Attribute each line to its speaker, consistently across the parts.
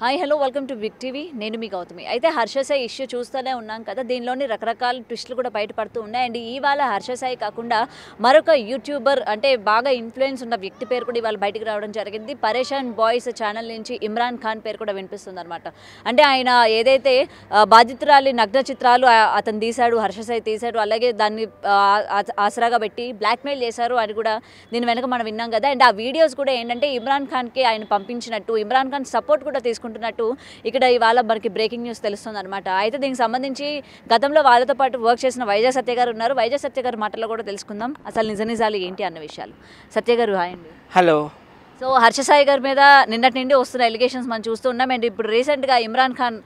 Speaker 1: Hi hello welcome to big TV. నేను మీ గౌతమి. అయితే హర్ష సాయి ఇష్యూ చూస్తూనే ఉన్నాం కదా, దీనిలోని రకరకాల ట్విస్టులు కూడా బయటపడుతూ ఉన్నాయి. అండ్ ఇవాళ హర్ష సాయి కాకుండా మరొక యూట్యూబర్ అంటే బాగా ఇన్ఫ్లుయెన్స్ ఉన్న వ్యక్తి పేరు కూడా ఇవాళ బయటకు రావడం జరిగింది. పరేషాన్ బాయ్స్ ఛానల్ నుంచి ఇమ్రాన్ ఖాన్ పేరు కూడా వినిపిస్తుంది అనమాట. అంటే ఆయన ఏదైతే బాధితురాలి నగ్న చిత్రాలు అతను తీశాడు, హర్ష సాయి తీశాడు, అలాగే దాన్ని ఆసరాగా పెట్టి బ్లాక్మెయిల్ చేశారు అని కూడా దీని వెనక మనం విన్నాం కదా. అండ్ ఆ వీడియోస్ కూడా ఏంటంటే ఇమ్రాన్ ఖాన్కి ఆయన పంపించినట్టు, ఇమ్రాన్ ఖాన్ సపోర్ట్ కూడా తీసుకుంటున్నట్టు ఇక్కడ ఇవాళ మనకి బ్రేకింగ్ న్యూస్ తెలుస్తుంది అనమాట. అయితే దీనికి సంబంధించి గతంలో వాళ్ళతో పాటు వర్క్ చేసిన వైజాగ్ సత్య గారు ఉన్నారు. వైజాగ్ సత్య గారి మాటల్లో కూడా తెలుసుకుందాం అసలు నిజాలు ఏంటి అన్న విషయాలు. సత్య గారు హాయ్ అండి.
Speaker 2: హలో.
Speaker 1: సో హర్ష సాయి గారి మీద నిన్నటి నుండి వస్తున్న ఎలిగేషన్స్ మనం చూస్తూ ఉన్నాం. అండ్ ఇప్పుడు రీసెంట్గా ఇమ్రాన్ ఖాన్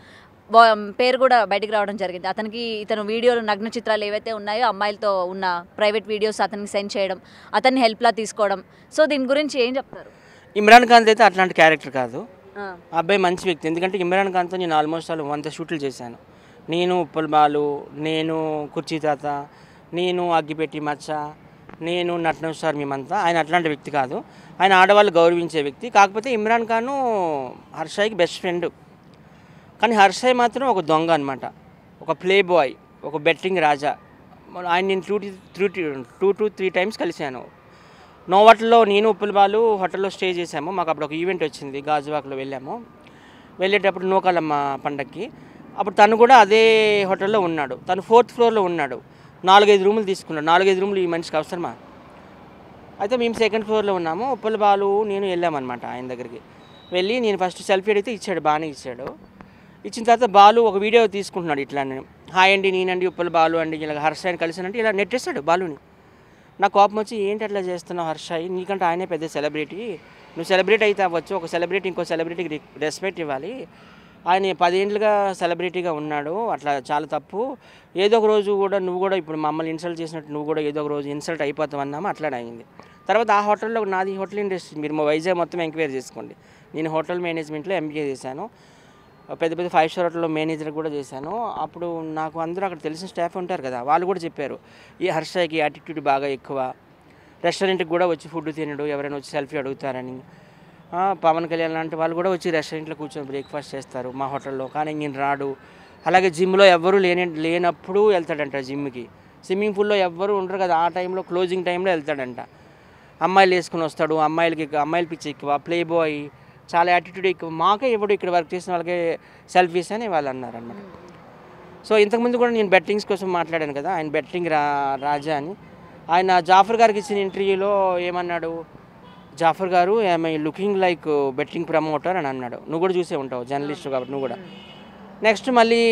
Speaker 1: పేరు కూడా బయటకు రావడం జరిగింది. ఇతను వీడియోలు నగ్న చిత్రాలు ఏవైతే ఉన్నాయో అమ్మాయిలతో ఉన్న ప్రైవేట్ వీడియోస్ అతనికి సెండ్ చేయడం, అతన్ని హెల్ప్లా తీసుకోవడం. సో దీని గురించి ఏం చెప్తారు?
Speaker 2: ఇమ్రాన్ ఖాన్ అయితే అట్లాంటి క్యారెక్టర్ కాదు. అబ్బాయి మంచి వ్యక్తి. ఎందుకంటే ఇమ్రాన్ ఖాన్తో నేను ఆల్మోస్ట్ 100 షూట్లు చేశాను. నేను ఉప్పల్ బాలు, నేను కుర్చీ తాత, నేను అగ్గిపెట్టి మచ్చ, నేను నటన స్టార్, మేమంతా. ఆయన అట్లాంటి వ్యక్తి కాదు. ఆయన ఆడవాళ్ళు గౌరవించే వ్యక్తి. కాకపోతే ఇమ్రాన్ ఖాను హర్షాయికి బెస్ట్ ఫ్రెండ్. కానీ హర్షాయి మాత్రం ఒక దొంగ అనమాట, ఒక ప్లే బాయ్, ఒక బెట్టింగ్ రాజా. ఆయన నేను 2 to 3 టైమ్స్ కలిశాను. నోవాటల్లో నేను ఉప్పల్ బాలు హోటల్లో స్టే చేసాము. మాకు అప్పుడు ఒక ఈవెంట్ వచ్చింది, గాజువాక్లో వెళ్ళాము. వెళ్ళేటప్పుడు నూకాలమ్మ పండక్కి. అప్పుడు తను కూడా అదే హోటల్లో ఉన్నాడు. తను 4th ఫ్లోర్లో ఉన్నాడు. 4-5 రూములు తీసుకున్నాడు. 4-5 రూములు ఈ మనిషికి అవసరమా? అయితే మేము 2nd ఫ్లోర్లో ఉన్నాము. ఉప్పల్ బాలు నేను వెళ్ళామన్నమాట ఆయన దగ్గరికి. వెళ్ళి నేను ఫస్ట్ సెల్ఫీ అడిగితే ఇచ్చాడు, బాగానే ఇచ్చాడు. ఇచ్చిన తర్వాత బాలు ఒక వీడియో తీసుకుంటున్నాడు. ఇట్లా హాయ్ అండి, నేనండి ఉప్పల్ బాలు అండి, ఇలా హర్షాయిని కలిసానంటే ఇలా నెట్టేస్తాడు బాలుని. నాకు కోపం వచ్చి, ఏంటి అట్లా చేస్తున్నావు హర్షాయి, నీకంటే ఆయనే పెద్ద సెలబ్రిటీ, నువ్వు సెలబ్రిటీ అయితే అవ్వచ్చు, ఒక సెలబ్రిటీ ఇంకో సెలబ్రిటీకి రెస్పెక్ట్ ఇవ్వాలి. ఆయన 10 ఏళ్ళుగా సెలబ్రిటీగా ఉన్నాడు, అట్లా చాలా తప్పు. ఏదో ఒక రోజు కూడా నువ్వు కూడా ఇప్పుడు మమ్మల్ని ఇన్సల్ట్ చేసినట్టు నువ్వు కూడా ఏదో ఒక రోజు ఇన్సల్ట్ అయిపోతావు అన్నాము. అట్లానే అయింది. తర్వాత ఆ హోటల్లో నాది హోటల్ ఇండస్ట్రీ, మీరు వైజాగ్ మొత్తం ఎంక్వైరీ చేసుకోండి. నేను హోటల్ మేనేజ్మెంట్లో ఎంబీఏ చేశాను. పెద్ద 5 స్టార్ హోటల్లో మేనేజర్ కూడా చేశాను. అప్పుడు నాకు అందరూ అక్కడ తెలిసిన స్టాఫ్ ఉంటారు కదా, వాళ్ళు కూడా చెప్పారు ఈ హర్షాయికి యాటిట్యూడ్ బాగా ఎక్కువ, రెస్టారెంట్కి కూడా వచ్చి ఫుడ్ తినడు, ఎవరైనా వచ్చి సెల్ఫీ అడుగుతారని. పవన్ కళ్యాణ్ లాంటి వాళ్ళు కూడా వచ్చి రెస్టారెంట్లో కూర్చొని బ్రేక్ఫాస్ట్ చేస్తారు మా హోటల్లో, కానీ ఈయన రాడు. అలాగే జిమ్లో ఎవ్వరూ లేనప్పుడు వెళ్తాడంట జిమ్కి. స్విమ్మింగ్ పూల్లో ఎవ్వరూ ఉండరు కదా, ఆ టైంలో క్లోజింగ్ టైంలో వెళ్తాడంట. అమ్మాయిలు వేసుకుని వస్తాడు, అమ్మాయిల పిచ్చి ఎక్కువ, ప్లే బాయ్, చాలా యాటిట్యూడ్ ఎక్కువ. మాకే ఎవడు ఇక్కడ వర్క్ చేసిన వాళ్ళకే సెల్ఫీస్ అని వాళ్ళు అన్నారన్నమాట. సో ఇంతకుముందు కూడా నేను బెట్టింగ్స్ కోసం మాట్లాడాను కదా, ఆయన బెట్టింగ్ రాజా అని. ఆయన జాఫర్ గారికి ఇచ్చిన ఇంటర్వ్యూలో ఏమన్నాడు, జాఫర్ గారు I'm looking like betting promoter అని అన్నాడు. నువ్వు కూడా చూసే ఉంటావు, జర్నలిస్ట్ కాబట్టి నువ్వు కూడా. నెక్స్ట్ మళ్ళీ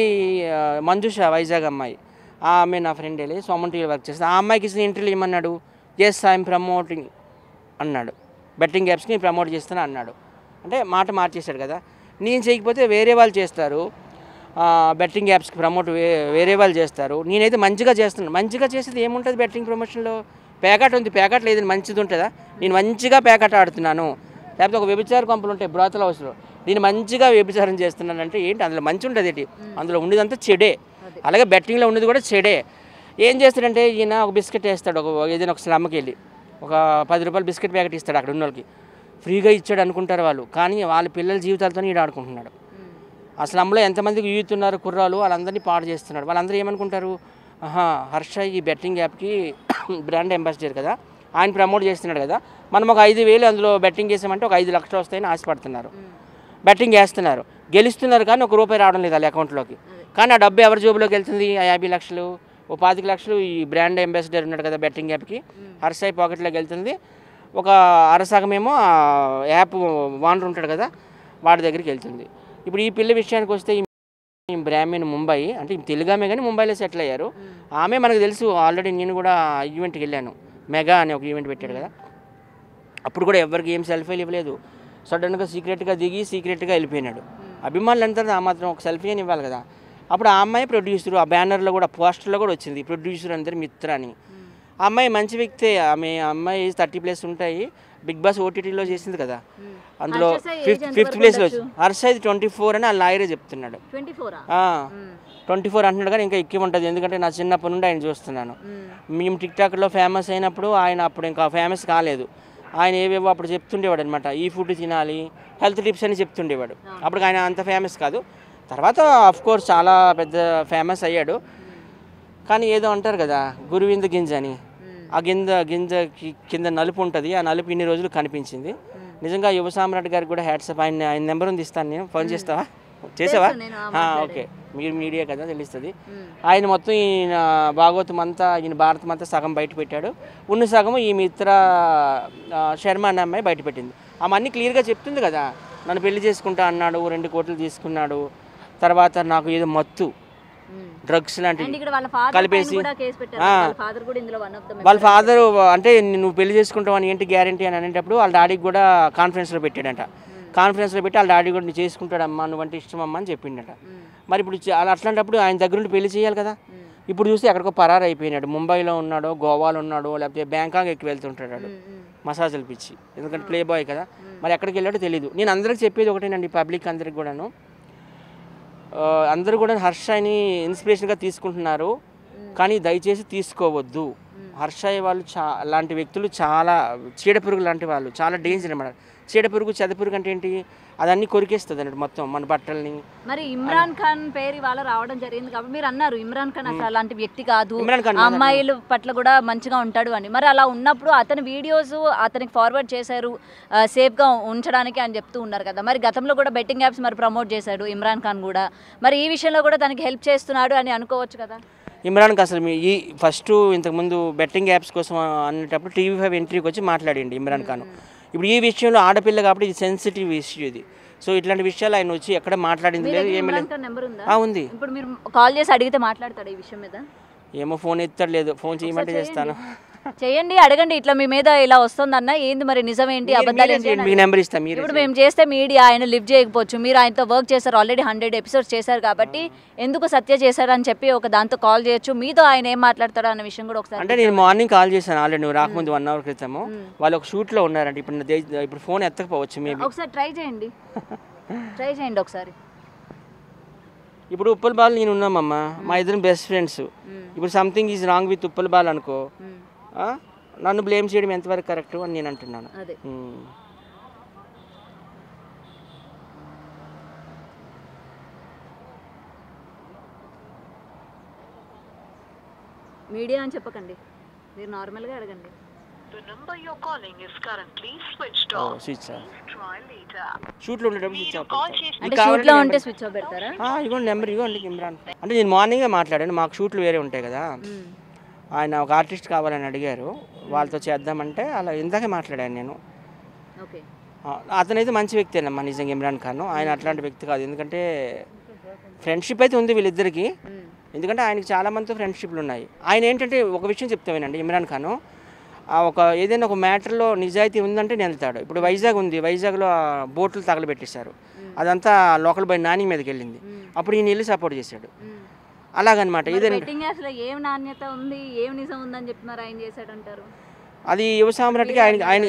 Speaker 2: మంజుష, వైజాగ్ అమ్మాయి, ఆమె నా ఫ్రెండ్ వెళ్ళి సోమన్ టీవీలో వర్క్ చేస్తుంది. ఆ అమ్మాయికి ఇచ్చిన ఇంటర్వ్యూ ఏమన్నాడు, ఎస్ ఐఎమ్ ప్రమోటింగ్ అన్నాడు, బెట్టింగ్ యాప్స్ని ప్రమోట్ చేస్తాను అన్నాడు. అంటే మాట మార్చేశాడు కదా. నేను చేయకపోతే వేరే వాళ్ళు చేస్తారు, బెట్టింగ్ యాప్స్కి ప్రమోట్ వేరే వాళ్ళు చేస్తారు, నేనైతే మంచిగా చేస్తున్నాను. మంచిగా చేసేది ఏముంటుంది బెట్టింగ్ ప్రమోషన్లో? ప్యాకెట్ ఉంది, ప్యాకెట్ లేదని మంచిది ఉంటుందా? నేను మంచిగా ప్యాకెట్ ఆడుతున్నాను. లేకపోతే ఒక వ్యభిచార కంపెనీ ఉంటాయి బ్రోతల్ హౌస్లో, నేను మంచిగా వ్యభిచారం చేస్తున్నానంటే ఏంటి అందులో మంచి ఉంటుంది ఏంటి? అందులో ఉండేదంతా చెడే. అలాగే బెట్టింగ్లో ఉండేది కూడా చెడే. ఏం చేస్తాడంటే ఈయన ఒక బిస్కెట్ వేస్తాడు, ఏదైనా ఒక స్లమ్కి వెళ్ళి ఒక 10 రూపాయలు బిస్కెట్ ప్యాకెట్ ఇస్తాడు అక్కడ ఉన్న వాళ్ళకి. ఫ్రీగా ఇచ్చాడు అనుకుంటారు వాళ్ళు, కానీ వాళ్ళ పిల్లల జీవితాలతో ఈడు ఆడుకుంటున్నాడు. అసలు అందులో ఎంతమందికి యూత్ ఉన్నారు కుర్రాలు, వాళ్ళందరినీ పాడు చేస్తున్నాడు. వాళ్ళందరూ ఏమనుకుంటారు, హర్ష ఈ బెట్టింగ్ యాప్కి బ్రాండ్ అంబాసిడర్ కదా, ఆయన ప్రమోట్ చేస్తున్నాడు కదా, మనం ఒక 5,000 అందులో బెట్టింగ్ చేసామంటే ఒక 5 లక్షలు వస్తాయని ఆశపడుతున్నారు. బెట్టింగ్ వేస్తున్నారు, గెలుస్తున్నారు, కానీ ₹1 రావడం లేదు వాళ్ళ అకౌంట్లోకి. కానీ ఆ డబ్బు ఎవరి జోబులోకి వెళ్తుంది? ఆ 50 లక్షలు, ఓ 25 లక్షలు ఈ బ్రాండ్ అంబాసిడర్ ఉన్నాడు కదా బెట్టింగ్ యాప్కి, హర్షాయి పాకెట్లోకి వెళ్తుంది. ఒక అరసగమేమో యాప్ ఓనర్ ఉంటాడు కదా వాడి దగ్గరికి వెళ్తుంది. ఇప్పుడు ఈ పిల్ల విషయానికి వస్తే, ఈ బ్రాహ్మణ్ ముంబై, అంటే తెలుగామే కానీ ముంబైలో సెటిల్ అయ్యారు. ఆమె మనకు తెలుసు, ఆల్రెడీ నేను కూడా ఈవెంట్కి వెళ్ళాను, మెగా అని ఒక ఈవెంట్ పెట్టాడు కదా, అప్పుడు కూడా ఎవరికి ఏం సెల్ఫీలు ఇవ్వలేదు. సడన్గా సీక్రెట్గా దిగి సీక్రెట్గా వెళ్ళిపోయినాడు. అభిమానులు ఎంత ఆ మాత్రం ఒక సెల్ఫీ అని ఇవ్వాలి కదా. అప్పుడు ఆ అమ్మాయి ప్రొడ్యూసరు, ఆ బ్యానర్లో కూడా పోస్టర్లో కూడా వచ్చింది ప్రొడ్యూసర్ అందరి మిత్ర అని. ఆ అమ్మాయి మంచి వ్యక్తే. అమ్మాయి 30+ ఉంటాయి. బిగ్ బాస్ ఓటీటీలో చేసింది కదా, అందులో 5th ప్లేస్లో వచ్చింది. హర్షాయి 24 అని ఆ లాయరే చెప్తున్నాడు. 24 అంటున్నాడు, కానీ ఇంకా ఎక్కువ ఉంటుంది. ఎందుకంటే నా చిన్నప్పటి నుండి ఆయన చూస్తున్నాను. మేము టిక్టాక్లో ఫేమస్ అయినప్పుడు ఆయన అప్పుడు ఇంకా ఫేమస్ కాలేదు. ఆయన ఏవేవో అప్పుడు చెప్తుండేవాడు అనమాట, ఈ ఫుడ్ తినాలి, హెల్త్ టిప్స్ అని చెప్తుండేవాడు. అప్పుడు ఆయన అంత ఫేమస్ కాదు. తర్వాత ఆఫ్ కోర్స్ చాలా పెద్ద ఫేమస్ అయ్యాడు. కానీ ఏదో అంటారు కదా, గురువింద గింజ అని, ఆ గింజ కింద నలుపు ఉంటుంది, ఆ నలుపు ఇన్ని రోజులు కనిపించింది. నిజంగా యువ సామ్రాట్ గారికి కూడా హ్యాట్సప్. ఆయన నెంబర్ ఉంది, ఇస్తాను నేను, ఫోన్ చేస్తావా? చేసావా? ఓకే, మీరు మీడియా కదా తెలుస్తుంది. ఆయన మొత్తం ఈయన భాగవతం అంతా, ఈయన భారతం అంతా సగం బయట పెట్టాడు, ఉన్న సగము ఈ మిత్ర శర్మ అనే అమ్మాయి బయట పెట్టింది. ఆమె అన్నీ క్లియర్గా చెప్తుంది కదా, నన్ను పెళ్లి చేసుకుంటా అన్నాడు, 2 కోట్లు తీసుకున్నాడు, తర్వాత నాకు ఏదో మత్తు డ్రగ్స్ లాంటివి కలిపేసి, వాళ్ళ ఫాదర్ అంటే నువ్వు పెళ్లి చేసుకుంటావు అని ఏంటి గ్యారంటీ అని అనేటప్పుడు వాళ్ళ డాడీకి కూడా కాన్ఫరెన్స్లో పెట్టాడంట. కాన్ఫరెన్స్లో పెట్టి వాళ్ళ డాడీ కూడా నువ్వు చేసుకుంటాడమ్మా, నువ్వంటే ఇష్టమమ్మా అని చెప్పిండట. మరి ఇప్పుడు అట్లాంటప్పుడు ఆయన దగ్గర నుండి పెళ్లి చేయాలి కదా. ఇప్పుడు చూస్తే ఎక్కడికో పరారు అయిపోయినాడు, ముంబైలో ఉన్నాడో, గోవాలో ఉన్నాడో, లేకపోతే బ్యాంకాక్ ఎక్కి వెళ్తుంటాడు మసాజులు పిచ్చి, ఎందుకంటే ప్లే బాయ్ కదా. మరి ఎక్కడికి వెళ్ళాడో తెలీదు. నేను అందరికి చెప్పేది ఒకటేనండి, పబ్లిక్ అందరికి కూడాను, అందరూ కూడా హర్షని ఇన్స్పిరేషన్గా తీసుకుంటున్నారు, కానీ దయచేసి తీసుకోవద్దు. హర్షయ్య వాళ్ళు లాంటి వ్యక్తులు చాలా చీడపురుగు లాంటి వాళ్ళు, చాలా డేంజర్ అన్నమాట. చీడపురుగు చెదపురుగు అంటే ఏంటి, అదన్నీ కొరికేస్తుంది అన్నట్టు మొత్తం మన బట్టల్ని.
Speaker 1: మరి ఇమ్రాన్ ఖాన్ పేరు ఇవాళ రావడం జరిగింది కాబట్టి మీరు అన్నారు ఇమ్రాన్ ఖాన్ అసలు అలాంటి వ్యక్తి కాదు, అమ్మాయిల పట్ల కూడా మంచిగా ఉంటాడు అని. మరి అలా ఉన్నప్పుడు అతని వీడియోస్ అతనికి ఫార్వర్డ్ చేశారు సేఫ్గా ఉంచడానికి అని చెప్తూ ఉన్నారు కదా. మరి గతంలో కూడా బెట్టింగ్ యాప్స్ మరి ప్రమోట్ చేశాడు ఇమ్రాన్ ఖాన్ కూడా, మరి ఈ విషయంలో కూడా తనకి హెల్ప్ చేస్తున్నాడు అని అనుకోవచ్చు కదా.
Speaker 2: ఇమ్రాన్కి అసలు ఈ ఫస్ట్ ఇంతకుముందు బెట్టింగ్ యాప్స్ కోసం అనేటప్పుడు TV5 ఎంట్రీకి వచ్చి మాట్లాడండి ఇమ్రాన్ ఖాన్. ఇప్పుడు ఈ విషయంలో ఆడపిల్ల కాబట్టి ఇది సెన్సిటివ్ ఇష్యూ ఇది. సో ఇట్లాంటి విషయాలు ఆయన వచ్చి ఎక్కడ మాట్లాడింది లేదు, ఏమీ లేదు. ఉంది.
Speaker 1: ఇప్పుడు మీరు కాల్ చేసి అడిగితే మాట్లాడతాడు ఈ విషయం మీద?
Speaker 2: ఏమో ఫోన్ ఎత్తాడు, లేదు, ఫోన్ చేయమంటే చేస్తాను.
Speaker 1: చేయండి, అడగండి, ఇట్లా మీ మీద ఇలా వస్తుందన్న, ఏంది మరి నిజం ఏంటి, అబద్ధాలు ఏంటి. ఇప్పుడు మేము చేస్తే మీడియా ఆయన లిఫ్ట్ చేయకపోవచ్చు, మీరు ఆయనతో వర్క్ చేశారు, ఆల్రెడీ 100 ఎపిసోడ్స్ చేశారు కాబట్టి ఎందుకు సత్య చేశారని చెప్పి ఒక దాంతో కాల్ చేయొచ్చు, మీతో ఆయన ఏం మాట్లాడతాడో అన్న విషయం కూడా ఒకసారి.
Speaker 2: అంటే నేను మార్నింగ్ కాల్ చేశాను ఆల్రెడీ, నువ్వు రాకముందు 1 అవర్ క్రితము. వాళ్ళు ఒక షూట్లో ఉన్నారంటే ఇప్పుడు ఫోన్ ఎత్తకపోవచ్చు, మేబీ
Speaker 1: ఒకసారి ట్రై చేయండి ఒకసారి.
Speaker 2: ఇప్పుడు ఉప్పల్ బాల్ నేను ఉన్నామమ్మా, మా ఇద్దరం బెస్ట్ ఫ్రెండ్స్. ఇప్పుడు something is wrong with Uppal ball అనుకో, నన్ను బ్లేమ్ చేయడం ఎంతవరకు కరెక్ట్ అని నేను అంటున్నాను.
Speaker 1: మీడియా అని చెప్పకండి, మీరు నార్మల్గా అడగండి.
Speaker 2: షూట్లో ఉండేటప్పుడు స్విచ్ ఆఫ్
Speaker 1: అంటే షూట్లో ఉంటే స్విచ్ ఆఫ్ పెడతారా?
Speaker 2: ఇగోండి నెంబర్, ఇగోండి ఇమ్రాన్. అంటే నేను మార్నింగే మాట్లాడాను, మాకు షూట్లు వేరే ఉంటాయి కదా, ఆయన ఒక ఆర్టిస్ట్ కావాలని అడిగారు, వాళ్ళతో చేద్దామంటే అలా ఇందాకే మాట్లాడాను నేను. అతనైతే మంచి వ్యక్తి అన్నమ్మా నిజంగా ఇమ్రాన్ ఖాన్. ఆయన అట్లాంటి వ్యక్తి కాదు, ఎందుకంటే ఫ్రెండ్షిప్ అయితే ఉంది వీళ్ళిద్దరికి, ఎందుకంటే ఆయనకి చాలా మందితో ఫ్రెండ్షిప్లు ఉన్నాయి. ఆయన ఏంటంటే ఒక విషయం చెప్తామేనండి, ఇమ్రాన్ ఖాన్ ఏదైనా ఒక మ్యాటర్లో నిజాయితీ ఉందంటే నేను వెళ్తాడు. ఇప్పుడు వైజాగ్ ఉంది, వైజాగ్లో బోట్లు తగలబెట్టేశారు, అదంతా లోకల్ బై నాని మీదకి వెళ్ళింది, అప్పుడు ఈయన వెళ్ళి సపోర్ట్ చేశాడు. అలాగనమాట.
Speaker 1: ఏం నాణ్యత ఉంది, ఏం నిజం ఉందని చెప్తున్నారు ఆయన చేశాడంటారు.
Speaker 2: అది యువ సామ్రాట్కి ఆయన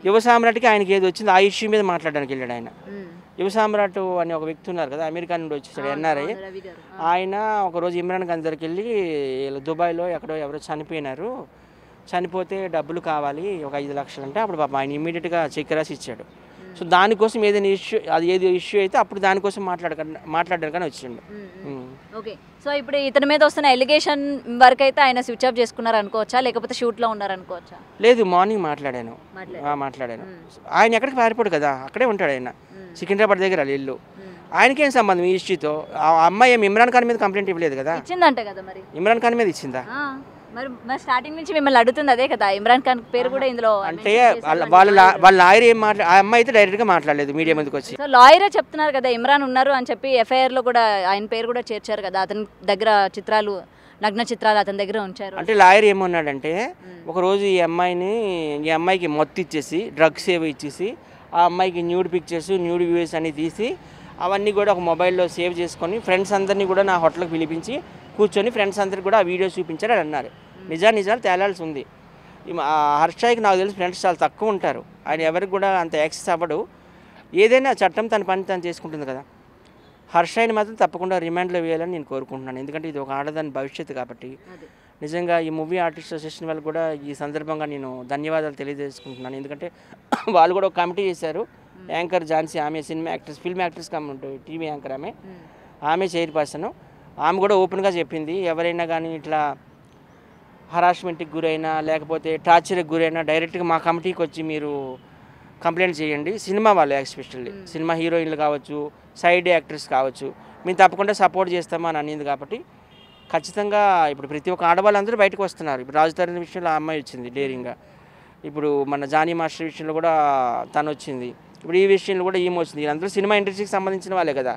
Speaker 2: యువ సామ్రాట్కి ఆయనకి ఏది వచ్చింది ఆ ఇష్యూ మీద మాట్లాడడానికి వెళ్ళాడు ఆయన. యువ సామ్రాట్ అని ఒక వ్యక్తి ఉన్నారు కదా, అమెరికా నుండి వచ్చేసాడు, NRI. ఆయన ఒకరోజు ఇమ్రాన్ ఖాన్ దగ్గరికి వెళ్ళి దుబాయ్లో ఎక్కడో ఎవరో చనిపోయినారు, చనిపోతే డబ్బులు కావాలి ఒక 5 లక్షలు అంటే, అప్పుడు పాప ఆయన ఇమ్మీడియట్గా చెక్ రాసి ఇచ్చాడు. సో దానికోసం ఏదైనా ఇష్యూ, అది ఏది ఇష్యూ అయితే అప్పుడు దానికోసం మాట్లాడడానికని వచ్చిండు.
Speaker 1: ఓకే, సో ఇప్పుడు ఇతని మీద వస్తున్న ఎలిగేషన్ వరకు అయితే ఆయన స్విచ్ ఆఫ్ చేసుకున్నారు అనుకోవచ్చా, లేకపోతే షూట్లో ఉన్నారు అనుకోవచ్చా?
Speaker 2: లేదు, మార్నింగ్ మాట్లాడాను. ఆయన ఎక్కడికి పారిపోడు కదా, అక్కడే ఉంటాడు ఆయన, సికింద్రాబాద్ దగ్గర ఇల్లు. ఆయనకేం సంబంధం ఈ ఇష్యూతో? ఆ అమ్మాయి ఏమి ఇమ్రాన్ ఖాన్ మీద కంప్లైంట్ ఇవ్వలేదు కదా.
Speaker 1: ఇచ్చిందంటే కదా, మరి
Speaker 2: ఇమ్రాన్ ఖాన్ మీద ఇచ్చిందా?
Speaker 1: మరి స్టార్టింగ్ నుంచి మిమ్మల్ని అడుగుతుంది అదే కదా, ఇమ్రాన్ ఖాన్ పేరు కూడా ఇందులో.
Speaker 2: అంటే వాళ్ళ లాయర్ ఏం ఆ అమ్మాయి అయితే డైరెక్ట్గా మాట్లాడలేదు, మీడియా ముందుకు వచ్చి.
Speaker 1: సో లాయరే చెప్తున్నారు కదా ఇమ్రాన్ ఉన్నారు అని చెప్పి, FIR లో కూడా ఆయన పేరు కూడా చేర్చారు కదా, అతని దగ్గర చిత్రాలు, నగ్న చిత్రాలు అతని దగ్గర ఉంచారు.
Speaker 2: అంటే లాయర్ ఏమన్నాడంటే, ఒకరోజు ఈ అమ్మాయికి మత్తు ఇచ్చేసి, డ్రగ్స్ ఏవో ఇచ్చేసి, ఆ అమ్మాయికి న్యూడ్ పిక్చర్స్, న్యూడ్ వ్యూస్ అన్ని తీసి అవన్నీ కూడా ఒక మొబైల్లో సేవ్ చేసుకొని ఫ్రెండ్స్ అందరినీ కూడా నా హోటల్కి పిలిపించి కూర్చొని ఫ్రెండ్స్ అందరికి కూడా ఆ వీడియో చూపించారు అని అన్నారు. నిజాలు తేలాల్సి ఉంది. హర్షయ్యకి నాకు తెలిసి ఫ్రెండ్స్ చాలా తక్కువ ఉంటారు, ఆయన ఎవరికి కూడా అంత యాక్సెస్ అవ్వడు. ఏదైనా చట్టం తన పని తను చేసుకుంటుంది కదా. హర్షయ్యని మాత్రం తప్పకుండా రిమాండ్లో వేయాలని నేను కోరుకుంటున్నాను, ఎందుకంటే ఇది ఒక ఆడదాని భవిష్యత్తు కాబట్టి. నిజంగా ఈ మూవీ ఆర్టిస్ట్ అసోసియేషన్ వాళ్ళు కూడా ఈ సందర్భంగా నేను ధన్యవాదాలు తెలియజేసుకుంటున్నాను. ఎందుకంటే వాళ్ళు కూడా ఒక కమిటీ చేశారు. యాంకర్ ఝాన్సీ, ఆమె cinema actress, film actress TV anchor, ఆమె చైర్పర్సన్. ఆమె కూడా ఓపెన్గా చెప్పింది, ఎవరైనా కానీ ఇట్లా హరాస్మెంట్కి గురైనా లేకపోతే టార్చర్కి గురైనా డైరెక్ట్గా మా కమిటీకి వచ్చి మీరు కంప్లైంట్ చేయండి. సినిమా వాళ్ళు ఎస్పెషల్లీ సినిమా హీరోయిన్లు కావచ్చు, సైడ్ యాక్టర్స్ కావచ్చు, మేము తప్పకుండా సపోర్ట్ చేస్తామని అనింది. కాబట్టి ఖచ్చితంగా ఇప్పుడు ప్రతి ఒక్క ఆడవాళ్ళందరూ బయటకు వస్తున్నారు. ఇప్పుడు రాజధాని విషయంలో ఆ అమ్మాయి వచ్చింది డేరింగ్గా, ఇప్పుడు మన జానీ మాస్టర్ విషయంలో కూడా తను వచ్చింది, ఇప్పుడు ఈ విషయంలో కూడా ఈమె వచ్చింది. వీళ్ళందరూ సినిమా ఇండస్ట్రీకి సంబంధించిన వాళ్ళే కదా.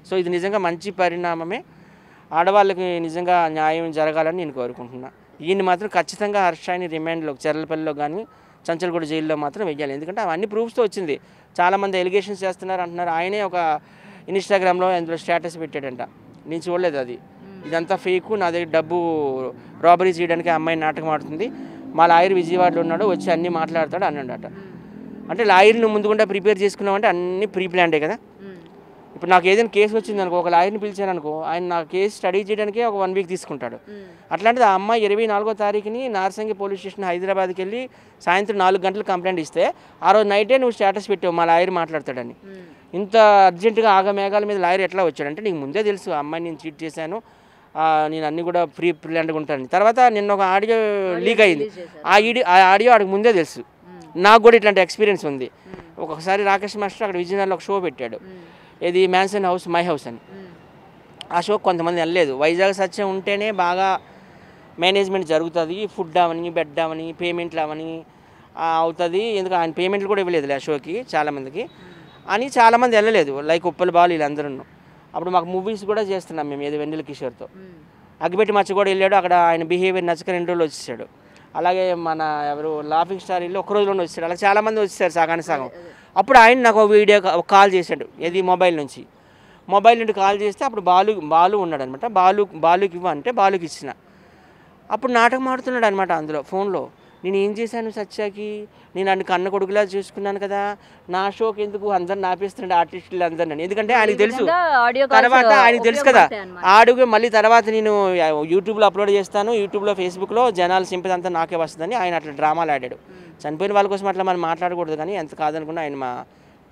Speaker 2: సో ఇది నిజంగా మంచి పరిణామమే. ఆడవాళ్ళకి నిజంగా న్యాయం జరగాలని నేను కోరుకుంటున్నాను. ఈయన్ని మాత్రం ఖచ్చితంగా హర్షాయిని రిమాండ్లో చెర్లపల్లిలో కానీ చంచల్గూడ జైల్లో మాత్రం వెయ్యాలి. ఎందుకంటే అవన్నీ ప్రూఫ్స్తో వచ్చింది. చాలామంది ఎలిగేషన్స్ చేస్తున్నారు అంటున్నారు. ఆయనే ఒక ఇన్స్టాగ్రామ్లో అందులో స్టేటస్ పెట్టాడంట, నేను చూడలేదు అది, ఇదంతా ఫేకు, నా దగ్గర డబ్బు రాబరీ చేయడానికి అమ్మాయి నాటకం ఆడుతుంది, మా లాయర్ విజయవాడలో ఉన్నాడు, వచ్చి అన్నీ మాట్లాడతాడు అన్నాడట. అంటే లాయర్ని ముందుకుండా ప్రిపేర్ చేసుకున్నామంటే అన్నీ ప్రీ ప్లాన్డే కదా. ఇప్పుడు నాకు ఏదైనా కేసు వచ్చింది అనుకో, ఒక లాయర్ని పిలిచాను అనుకో, ఆయన నా కేసు స్టడీ చేయడానికే ఒక 1 వీక్ తీసుకుంటాడు. అట్లాంటిది ఆ అమ్మాయి 24వ తారీఖుని నార్సింగి పోలీస్ స్టేషన్ హైదరాబాద్కి వెళ్ళి సాయంత్రం 4 గంటలకు కంప్లైంట్ ఇస్తే ఆ రోజు నైటే నువ్వు స్టేటస్ పెట్టావు మా లాయర్ మాట్లాడతాడని. ఇంత అర్జెంటుగా ఆగమేఘాల మీద లాయర్ ఎట్లా వచ్చాడంటే నీకు ముందే తెలుసు ఆ అమ్మాయిని నేను చీట్ చేశాను, నేను అన్నీ కూడా ప్రీ ప్లాన్డ్గా ఉంటాను. తర్వాత నిన్న ఒక ఆడియో లీక్ అయింది, ఆ ఆడియో ఆడికి ముందే తెలుసు. నాకు కూడా ఇట్లాంటి ఎక్స్పీరియన్స్ ఉంది. ఒకసారి రాకేష్ మాస్టర్ అక్కడ విజయనగరంలో ఒక షో పెట్టాడు, ఇది మ్యాన్సన్ హౌస్ మై హౌస్ అని. ఆ షో కొంతమంది వెళ్ళలేదు. వైజాగ్ సత్యం ఉంటేనే బాగా మేనేజ్మెంట్ జరుగుతుంది, ఫుడ్ అవని, బెడ్ అవని, పేమెంట్లు అవని అవుతుంది. ఎందుకంటే ఆయన పేమెంట్లు కూడా ఇవ్వలేదు ఆ షోకి చాలామందికి అని చాలామంది వెళ్ళలేదు, లైక్ ఉప్పల్ బాలు వీళ్ళందరూ. అప్పుడు మాకు మూవీస్ కూడా చేస్తున్నాం మేము, ఏదో వెన్నెల కిషోర్తో. అగ్గిపెట్టి మచ్చ కూడా వెళ్ళాడు, అక్కడ ఆయన బిహేవియర్ నచ్చక 2 రోజులు వచ్చేసాడు. అలాగే మన ఎవరు లాఫింగ్ స్టార్ ఇల్లు 1 రోజులోనే వచ్చాడు. అలా చాలామంది వచ్చేసారు సగానికి సగం. అప్పుడు ఆయన నాకు ఒక వీడియో కాల్ చేశాడు, ఏది మొబైల్ నుండి కాల్ చేస్తే అప్పుడు బాలు ఉన్నాడు అనమాట. బాలుకి ఇవ్వంటే బాలుకి ఇచ్చిన. అప్పుడు నాటకం ఆడుతున్నాడు అనమాట అందులో ఫోన్లో. నేను ఏం చేశాను సత్యాకి, నేను అన్ని కన్న కొడుకులా చూసుకున్నాను కదా, నా షోకి ఎందుకు అందరిని ఆపేస్తున్నాడు ఆర్టిస్టులు అందరిని. ఎందుకంటే ఆయనకు తెలుసు, తర్వాత ఆయనకు తెలుసు కదా ఆడుగు మళ్ళీ తర్వాత నేను యూట్యూబ్లో అప్లోడ్ చేస్తాను, యూట్యూబ్లో ఫేస్బుక్లో జనాల సింపతి అంతా నాకే వస్తుందని ఆయన అట్లా డ్రామాలు ఆడాడు. చనిపోయిన వాళ్ళ కోసం అట్లా మనం మాట్లాడకూడదు, కానీ ఎంత కాదనుకున్నా ఆయన మా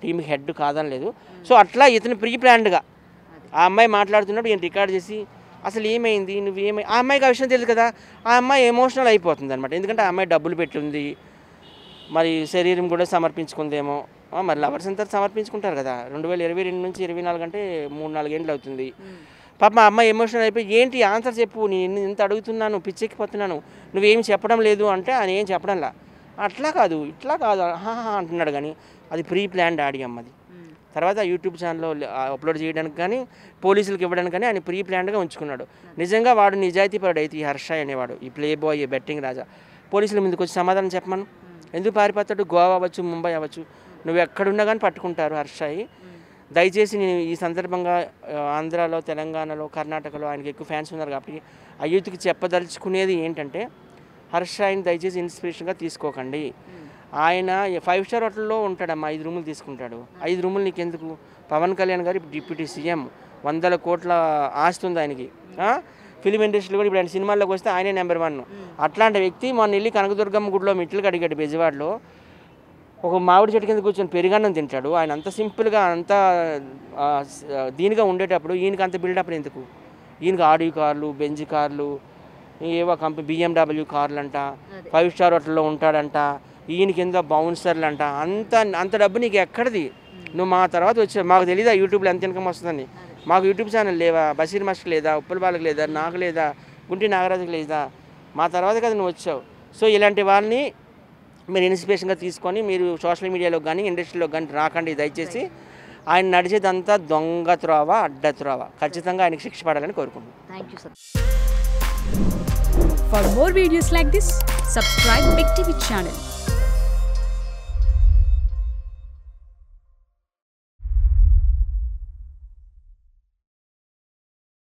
Speaker 2: టీంకి హెడ్ కాదనలేదు. సో అట్లా ఇతను ప్రీ ప్లాన్డ్గా ఆ అమ్మాయి మాట్లాడుతున్నప్పుడు ఈయన రికార్డ్ చేసి అసలు ఏమైంది నువ్వేమై, ఆ అమ్మాయికి ఆ విషయం తెలుసు కదా, ఆ అమ్మాయి ఎమోషనల్ అయిపోతుంది అనమాట. ఎందుకంటే ఆ అమ్మాయి డబ్బులు పెట్టుంది, మరి శరీరం కూడా సమర్పించుకుందేమో, మరి లవర్స్ అంతా సమర్పించుకుంటారు కదా. 2022 నుంచి 24 అంటే 3-4 ఏళ్ళు అవుతుంది. పాప మా అమ్మాయి ఎమోషనల్ అయిపోయి ఏంటి ఆన్సర్ చెప్పు, నేను ఇంత అడుగుతున్నాను, పిచ్చెక్కిపోతున్నాను, నువ్వేం చెప్పడం లేదు అంటే ఆయన ఏం చెప్పడంలా. అట్లా కాదు ఇట్లా కాదు అంటున్నాడు, కానీ అది ప్రీ ప్లాన్డ్ ఆడి అమ్మది. తర్వాత యూట్యూబ్ ఛానల్లో అప్లోడ్ చేయడానికి కానీ పోలీసులకు ఇవ్వడానికి కానీ ఆయన ప్రీ ప్లాన్డ్గా ఉంచుకున్నాడు. నిజంగా వాడు నిజాయితీపరుడు అయితే ఈ హర్ష అనేవాడు, ఈ ప్లే బాయ్, బెట్టింగ్ రాజా, పోలీసుల ముందుకు వచ్చి సమాధానం చెప్పమను. ఎందుకు పారిపోతాడు? గోవా అవ్వచ్చు, ముంబై అవ్వచ్చు, నువ్వు ఎక్కడున్నా కానీ పట్టుకుంటారు హర్షాయి. దయచేసి నేను ఈ సందర్భంగా ఆంధ్రాలో, తెలంగాణలో, కర్ణాటకలో ఆయనకి ఎక్కువ ఫ్యాన్స్ ఉన్నారు కాబట్టి ఆ యూత్కి చెప్పదలుచుకునేది ఏంటంటే, హర్షాయిని దయచేసి ఇన్స్పిరేషన్గా తీసుకోకండి. ఆయన 5 స్టార్ హోటల్లో ఉంటాడమ్మా, 5 రూములు తీసుకుంటాడు. 5 రూములు నీకెందుకు? పవన్ కళ్యాణ్ గారు ఇప్పుడు డిప్యూటీ సీఎం, 100 కోట్ల ఆస్తి ఉంది ఆయనకి. ఫిలిం ఇండస్ట్రీలో కూడా ఇప్పుడు ఆయన సినిమాల్లోకి వస్తే ఆయనే నెంబర్ 1. అట్లాంటి వ్యక్తి మొన్న వెళ్ళి కనకదుర్గమ్మ గుడిలో మెట్లు అడిగాడు బెజవాడలో, ఒక మామిడి చెట్టు కింద కూర్చొని పెరుగన్నం తింటాడు. ఆయన అంత సింపుల్గా అంత దీనిగా ఉండేటప్పుడు ఈయనకి అంత బిల్డప్ ఎందుకు? ఈయనకి ఆడి కార్లు, బెంజ్ కార్లు, ఏవో కంపెనీ BMW కార్లు అంట, 5 స్టార్ హోటల్లో ఉంటాడంట, ఈయన కింద బౌన్సర్లు అంట. అంత డబ్బు నీకు ఎక్కడిది? నువ్వు మా తర్వాత వచ్చావు, మాకు తెలీదా యూట్యూబ్లో ఎంత ఇన్కమ్ వస్తుందని? మాకు యూట్యూబ్ ఛానల్ లేవా? బషీర్ మాస్టర్ లేదా? ఉప్పల్ బాలకు లేదా? నాకు లేదా? గుంటి నాగరాజుకి లేదా? మా తర్వాత కదా నువ్వు వచ్చావు. సో ఇలాంటి వాళ్ళని మీరు ఇన్స్పిరేషన్గా తీసుకొని మీరు సోషల్ మీడియాలో కానీ ఇండస్ట్రీలో కానీ రాకండి దయచేసి. ఆయన నడిచేదంతా దొంగ త్రోవ, అడ్డ త్రోవ. ఖచ్చితంగా ఆయనకి శిక్ష పడాలని కోరుకుంటున్నాను.
Speaker 1: Thank you sir.
Speaker 3: For more videos like this, subscribe Big TV channel.